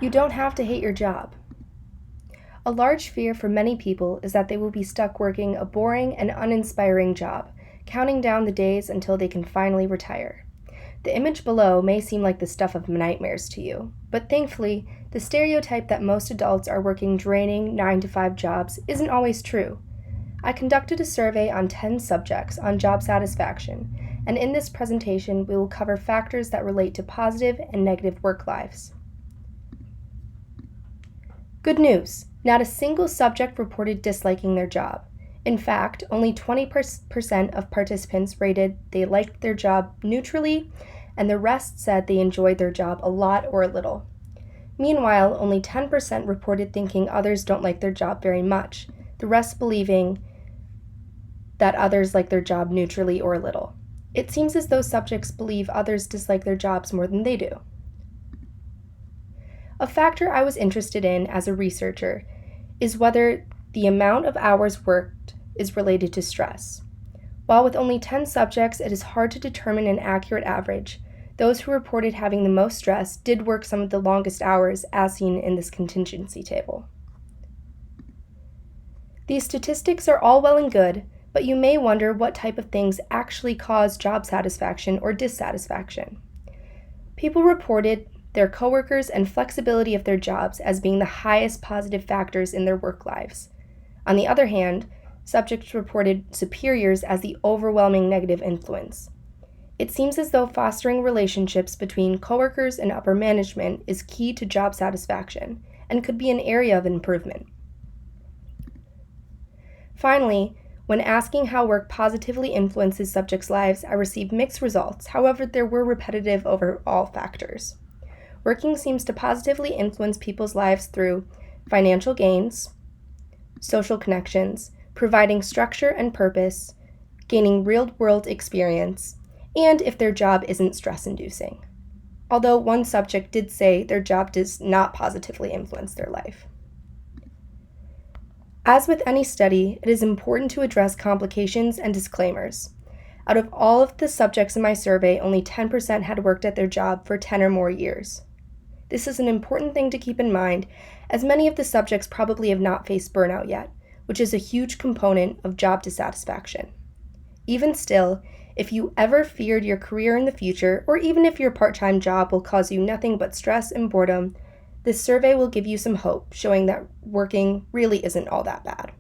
You don't have to hate your job. A large fear for many people is that they will be stuck working a boring and uninspiring job, counting down the days until they can finally retire. The image below may seem like the stuff of nightmares to you, but thankfully, the stereotype that most adults are working draining 9-to-5 jobs isn't always true. I conducted a survey on 10 subjects on job satisfaction, and in this presentation, we will cover factors that relate to positive and negative work lives. Good news! Not a single subject reported disliking their job. In fact, only 20% of participants rated they liked their job neutrally, and the rest said they enjoyed their job a lot or a little. Meanwhile, only 10% reported thinking others don't like their job very much, the rest believing that others like their job neutrally or a little. It seems as though subjects believe others dislike their jobs more than they do. A factor I was interested in as a researcher is whether the amount of hours worked is related to stress. While with only 10 subjects, it is hard to determine an accurate average, those who reported having the most stress did work some of the longest hours as seen in this contingency table. These statistics are all well and good, but you may wonder what type of things actually cause job satisfaction or dissatisfaction. People reported their coworkers and flexibility of their jobs as being the highest positive factors in their work lives. On the other hand, subjects reported superiors as the overwhelming negative influence. It seems as though fostering relationships between coworkers and upper management is key to job satisfaction and could be an area of improvement. Finally, when asking how work positively influences subjects' lives, I received mixed results. However, there were repetitive overall factors. Working seems to positively influence people's lives through financial gains, social connections, providing structure and purpose, gaining real-world experience, and if their job isn't stress-inducing. Although one subject did say their job does not positively influence their life. As with any study, it is important to address complications and disclaimers. Out of all of the subjects in my survey, only 10% had worked at their job for 10 or more years. This is an important thing to keep in mind, as many of the subjects probably have not faced burnout yet, which is a huge component of job dissatisfaction. Even still, if you ever feared your career in the future, or even if your part-time job will cause you nothing but stress and boredom, this survey will give you some hope, showing that working really isn't all that bad.